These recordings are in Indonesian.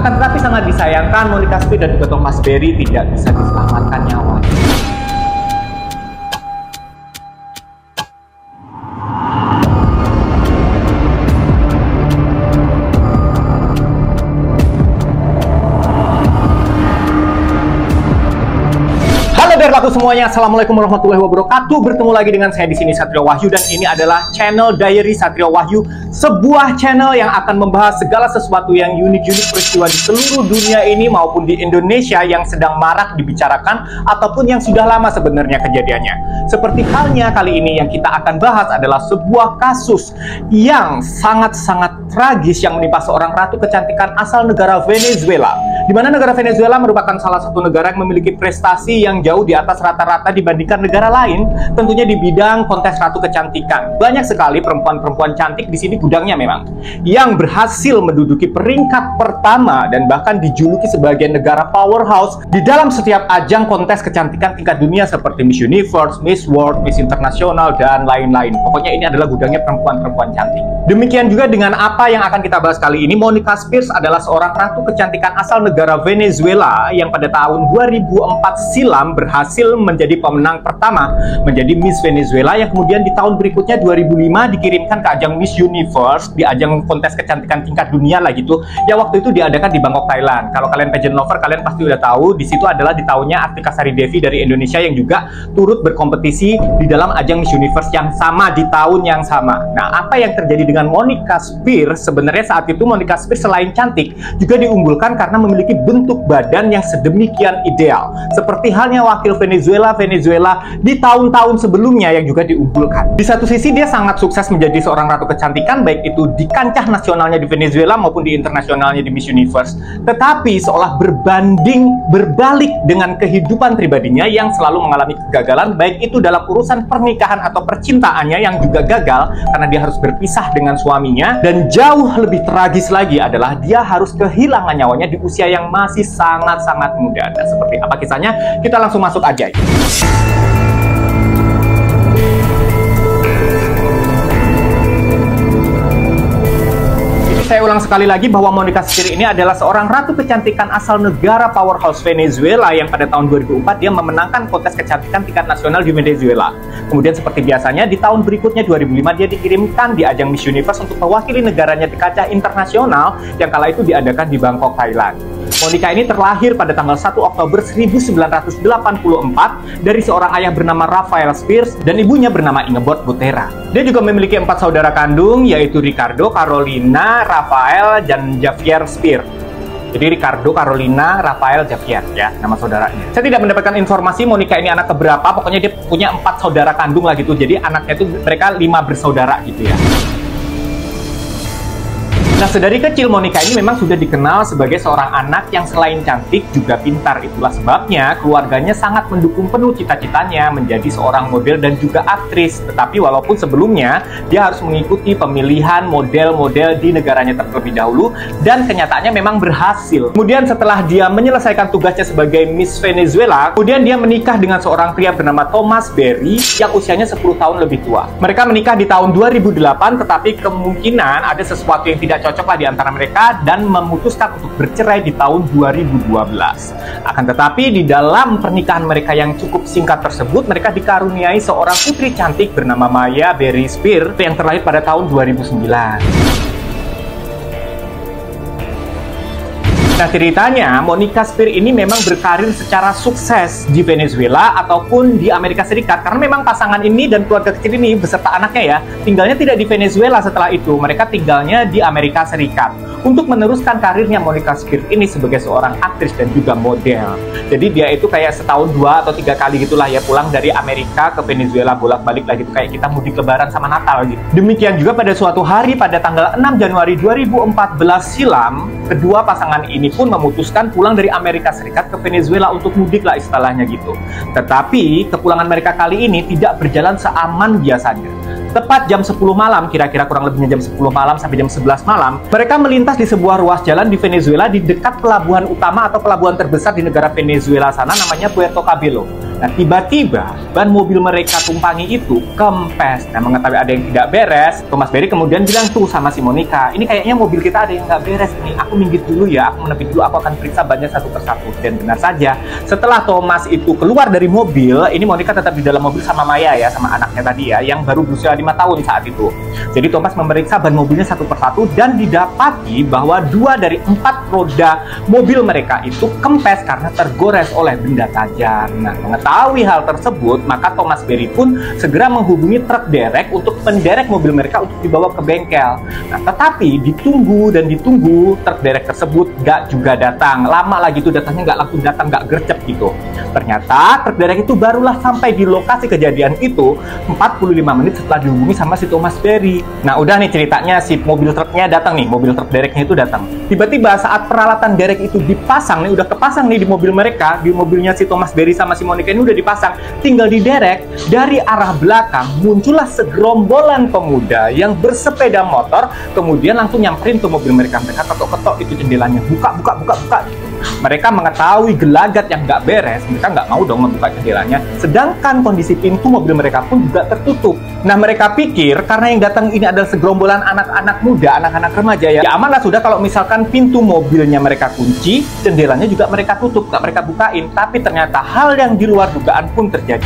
Akan tetapi sangat disayangkan Monica Spear dan juga Thomas Berry tidak bisa diselamatkan nyawanya. Berlaku semuanya, assalamualaikum warahmatullahi wabarakatuh. Bertemu lagi dengan saya di sini, Satrio Wahyu, dan ini adalah channel Diary Satrio Wahyu, sebuah channel yang akan membahas segala sesuatu yang unik-unik peristiwa di seluruh dunia ini maupun di Indonesia yang sedang marak dibicarakan ataupun yang sudah lama sebenarnya kejadiannya. Seperti halnya kali ini yang kita akan bahas adalah sebuah kasus yang sangat-sangat tragis yang menimpa seorang ratu kecantikan asal negara Venezuela, di mana negara Venezuela merupakan salah satu negara yang memiliki prestasi yang jauh di atas rata-rata dibandingkan negara lain, tentunya di bidang kontes ratu kecantikan. Banyak sekali perempuan-perempuan cantik di sini gudangnya memang, yang berhasil menduduki peringkat pertama dan bahkan dijuluki sebagai negara powerhouse di dalam setiap ajang kontes kecantikan tingkat dunia seperti Miss Universe, Miss World, Miss International, dan lain-lain. Pokoknya ini adalah gudangnya perempuan-perempuan cantik. Demikian juga dengan apa yang akan kita bahas kali ini. Monica Spears adalah seorang ratu kecantikan asal negara Venezuela yang pada tahun 2004 silam berhasil menjadi pemenang pertama menjadi Miss Venezuela, yang kemudian di tahun berikutnya 2005 dikirimkan ke ajang Miss Universe, di ajang kontes kecantikan tingkat dunia lah gitu, yang waktu itu diadakan di Bangkok, Thailand. Kalau kalian pageant lover, kalian pasti udah tahu di situ adalah di tahunnya Artika Sari Devi dari Indonesia yang juga turut berkompetisi di dalam ajang Miss Universe yang sama di tahun yang sama. Nah, apa yang terjadi dengan Monica Spears? Sebenarnya saat itu Monica Spears selain cantik juga diunggulkan karena memiliki bentuk badan yang sedemikian ideal, seperti halnya wakil Venezuela di tahun-tahun sebelumnya yang juga diunggulkan. Di satu sisi dia sangat sukses menjadi seorang ratu kecantikan, baik itu di kancah nasionalnya di Venezuela maupun di internasionalnya di Miss Universe. Tetapi seolah berbalik dengan kehidupan pribadinya yang selalu mengalami kegagalan, baik itu dalam urusan pernikahan atau percintaannya yang juga gagal karena dia harus berpisah dengan suaminya, dan jauh lebih tragis lagi adalah dia harus kehilangan nyawanya di usia yang masih sangat-sangat muda. Dan seperti apa kisahnya? Kita langsung masuk aja. Saya ulang sekali lagi bahwa Monica Spears ini adalah seorang ratu kecantikan asal negara powerhouse Venezuela yang pada tahun 2004 dia memenangkan kontes kecantikan tingkat nasional di Venezuela. Kemudian seperti biasanya di tahun berikutnya 2005 dia dikirimkan di ajang Miss Universe untuk mewakili negaranya di kancah internasional yang kala itu diadakan di Bangkok, Thailand. Monica ini terlahir pada tanggal 1 Oktober 1984 dari seorang ayah bernama Rafael Spears dan ibunya bernama Ingeborg Butera. Dia juga memiliki 4 saudara kandung, yaitu Ricardo, Carolina, Rafael, dan Javier Spears. Jadi Ricardo, Carolina, Rafael, Javier ya nama saudaranya. Saya tidak mendapatkan informasi Monica ini anak keberapa, pokoknya dia punya 4 saudara kandung lah gitu. Jadi anaknya itu mereka 5 bersaudara gitu ya. Nah, sedari kecil Monica ini memang sudah dikenal sebagai seorang anak yang selain cantik juga pintar. Itulah sebabnya keluarganya sangat mendukung penuh cita-citanya menjadi seorang model dan juga aktris. Tetapi walaupun sebelumnya dia harus mengikuti pemilihan model-model di negaranya terlebih dahulu, dan kenyataannya memang berhasil. Kemudian setelah dia menyelesaikan tugasnya sebagai Miss Venezuela, kemudian dia menikah dengan seorang pria bernama Thomas Berry yang usianya 10 tahun lebih tua. Mereka menikah di tahun 2008, tetapi kemungkinan ada sesuatu yang tidak cocoklah di antara mereka dan memutuskan untuk bercerai di tahun 2012. Akan tetapi di dalam pernikahan mereka yang cukup singkat tersebut, mereka dikaruniai seorang putri cantik bernama Maya Berry Spears yang terlahir pada tahun 2009. Nah, ceritanya Monica Spears ini memang berkarir secara sukses di Venezuela ataupun di Amerika Serikat, karena memang pasangan ini dan keluarga kecil ini beserta anaknya ya tinggalnya tidak di Venezuela. Setelah itu mereka tinggalnya di Amerika Serikat untuk meneruskan karirnya Monica Spears ini sebagai seorang aktris dan juga model. Jadi dia itu kayak setahun 2 atau 3 kali gitulah ya pulang dari Amerika ke Venezuela, bolak-balik lah gitu, kayak kita mudik lebaran sama Natal gitu. Demikian juga pada suatu hari pada tanggal 6 Januari 2014 silam, kedua pasangan ini pun memutuskan pulang dari Amerika Serikat ke Venezuela untuk mudik lah istilahnya gitu. Tetapi kepulangan mereka kali ini tidak berjalan seaman biasanya. Tepat jam 10 malam, kira-kira kurang lebihnya jam 10 malam sampai jam 11 malam, mereka melintas di sebuah ruas jalan di Venezuela di dekat pelabuhan utama atau pelabuhan terbesar di negara Venezuela sana, namanya Puerto Cabello. Nah, tiba-tiba ban mobil mereka tumpangi itu kempes. Nah, mengetahui ada yang tidak beres, Thomas Berry kemudian bilang tuh sama si Monica, ini kayaknya mobil kita ada yang nggak beres nih, aku minggir dulu ya, aku menepi dulu, aku akan periksa bannya satu persatu. Dan benar saja, setelah Thomas itu keluar dari mobil, ini Monica tetap di dalam mobil sama Maya ya, sama anaknya tadi ya, yang baru berusia 5 tahun saat itu. Jadi Thomas memeriksa ban mobilnya satu persatu dan didapati bahwa 2 dari 4 roda mobil mereka itu kempes karena tergores oleh benda tajam. Nah, mengetahui hal tersebut, maka Thomas Berry pun segera menghubungi truk derek untuk menderek mobil mereka untuk dibawa ke bengkel. Nah, tetapi ditunggu dan ditunggu, truk derek tersebut gak juga datang. Lama lagi tuh datangnya, gak langsung datang, gak gercep gitu. Ternyata truk derek itu barulah sampai di lokasi kejadian itu 45 menit setelah dihubungi sama si Thomas Berry. Nah, udah nih ceritanya, si mobil truknya datang nih, mobil truk dereknya itu datang. Tiba-tiba saat peralatan derek itu dipasang nih, udah kepasang nih di mobil mereka, di mobilnya si Thomas Berry sama si Monica ini udah dipasang, tinggal diderek. Dari arah belakang muncullah segerombolan pemuda yang bersepeda motor, kemudian langsung nyamperin ke mobil mereka. Mereka ketok-ketok itu jendelanya, buka. Mereka mengetahui gelagat yang nggak beres, mereka nggak mau dong membuka jendelanya, sedangkan kondisi pintu mobil mereka pun juga tertutup. Nah, mereka pikir karena yang datang ini adalah segerombolan anak-anak muda, anak-anak remaja ya aman lah sudah kalau misalkan pintu mobilnya mereka kunci, jendelanya juga mereka tutup, nggak mereka bukain. Tapi ternyata hal yang di luar dugaan pun terjadi.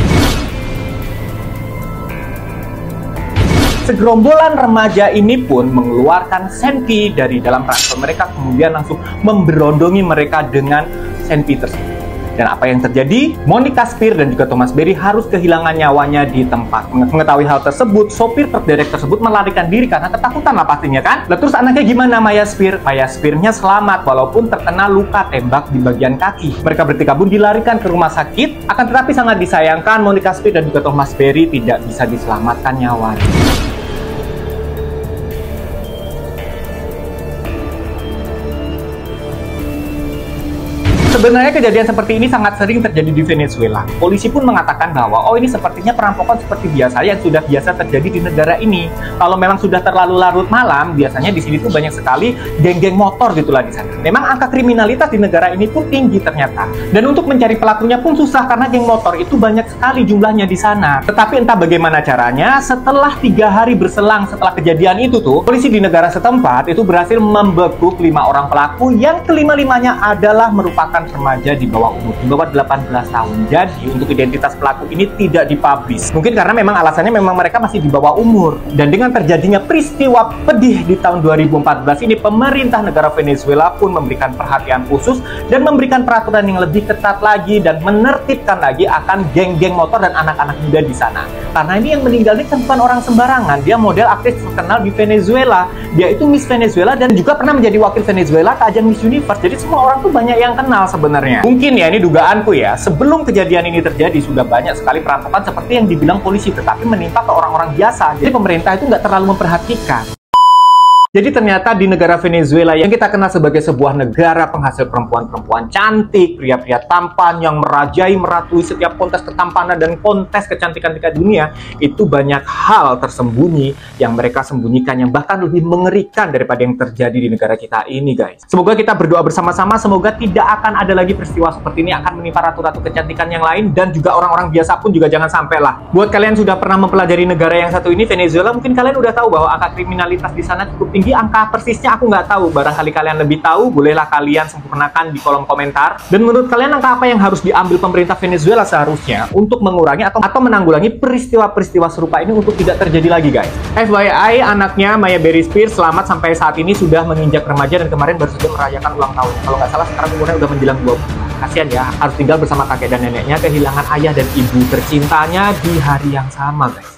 Segerombolan remaja ini pun mengeluarkan senpi dari dalam ransel mereka, kemudian langsung memberondongi mereka dengan senpi tersebut. Dan apa yang terjadi? Monica Spear dan juga Thomas Berry harus kehilangan nyawanya di tempat. Mengetahui hal tersebut, sopir truk derek tersebut melarikan diri karena ketakutan lah pastinya kan. Lah terus anaknya gimana Maya Spear? Maya Spearnya selamat walaupun terkena luka tembak di bagian kaki. Mereka bertiga pun dilarikan ke rumah sakit, akan tetapi sangat disayangkan Monica Spear dan juga Thomas Berry tidak bisa diselamatkan nyawanya. Sebenarnya kejadian seperti ini sangat sering terjadi di Venezuela. Polisi pun mengatakan bahwa oh ini sepertinya perampokan seperti biasa yang sudah biasa terjadi di negara ini. Kalau memang sudah terlalu larut malam, biasanya di sini tuh banyak sekali geng-geng motor gitulah di sana. Memang angka kriminalitas di negara ini pun tinggi ternyata. Dan untuk mencari pelakunya pun susah karena geng motor itu banyak sekali jumlahnya di sana. Tetapi entah bagaimana caranya, setelah 3 hari berselang setelah kejadian itu tuh, polisi di negara setempat itu berhasil membekuk 5 orang pelaku yang kelima-limanya adalah merupakan remaja di bawah umur, di bawah 18 tahun. Jadi untuk identitas pelaku ini tidak dipublish. Mungkin karena memang alasannya memang mereka masih di bawah umur. Dan dengan terjadinya peristiwa pedih di tahun 2014 ini, pemerintah negara Venezuela pun memberikan perhatian khusus dan memberikan peraturan yang lebih ketat lagi dan menertibkan lagi akan geng-geng motor dan anak-anak muda di sana. Karena ini yang meninggal ini kan bukan orang sembarangan. Dia model aktris terkenal di Venezuela. Dia itu Miss Venezuela dan juga pernah menjadi wakil Venezuela ke ajang Miss Universe. Jadi semua orang tuh banyak yang kenal sebenarnya. Mungkin ya, ini dugaanku ya, sebelum kejadian ini terjadi sudah banyak sekali perampokan seperti yang dibilang polisi, tetapi menimpa ke orang-orang biasa. Jadi pemerintah itu nggak terlalu memperhatikan. Jadi ternyata di negara Venezuela yang kita kenal sebagai sebuah negara penghasil perempuan-perempuan cantik, pria-pria tampan yang merajai, meratui setiap kontes ketampanan dan kontes kecantikan tingkat dunia, itu banyak hal tersembunyi yang mereka sembunyikan yang bahkan lebih mengerikan daripada yang terjadi di negara kita ini, guys. Semoga kita berdoa bersama-sama, semoga tidak akan ada lagi peristiwa seperti ini akan menimpa ratu-ratu kecantikan yang lain dan juga orang-orang biasa pun juga jangan sampai lah. Buat kalian sudah pernah mempelajari negara yang satu ini, Venezuela, mungkin kalian udah tahu bahwa angka kriminalitas di sana cukup tinggi. Angka persisnya aku nggak tahu, barangkali kalian lebih tahu, bolehlah kalian sempurnakan di kolom komentar. Dan menurut kalian angka apa yang harus diambil pemerintah Venezuela seharusnya untuk mengurangi atau menanggulangi peristiwa-peristiwa serupa ini untuk tidak terjadi lagi, guys. FYI, anaknya Maya Berry Spear selamat sampai saat ini sudah menginjak remaja dan kemarin baru saja merayakan ulang tahun. Kalau nggak salah sekarang umurnya udah menjelang 20. Kasian ya, harus tinggal bersama kakek dan neneknya, kehilangan ayah dan ibu tercintanya di hari yang sama, guys.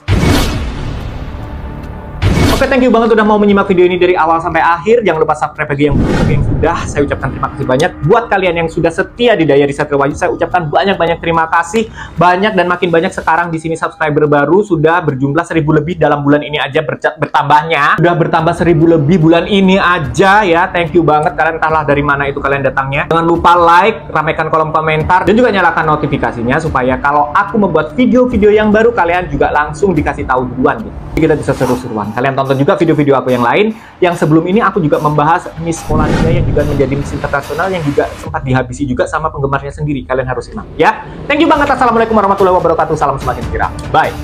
Oke, thank you banget udah mau menyimak video ini dari awal sampai akhir. Jangan lupa subscribe bagi yang sudah. Saya ucapkan terima kasih banyak. Buat kalian yang sudah setia di Diary Satrio Wahyu, saya ucapkan banyak-banyak terima kasih. Banyak dan makin banyak sekarang di sini subscriber baru sudah berjumlah 1000 lebih dalam bulan ini aja bertambahnya. Sudah bertambah 1000 lebih bulan ini aja ya. Thank you banget kalian, entahlah dari mana itu kalian datangnya. Jangan lupa like, ramaikan kolom komentar, dan juga nyalakan notifikasinya supaya kalau aku membuat video-video yang baru kalian juga langsung dikasih tahu duluan gitu. Jadi kita bisa seru-seruan. Kalian tonton tonton juga video-video aku yang lain. Yang sebelum ini aku juga membahas Miss Polandia yang juga menjadi Miss Internasional yang juga sempat dihabisi juga sama penggemarnya sendiri. Kalian harus simak ya. Thank you banget. Assalamualaikum warahmatullahi wabarakatuh. Salam semakin viral. Bye.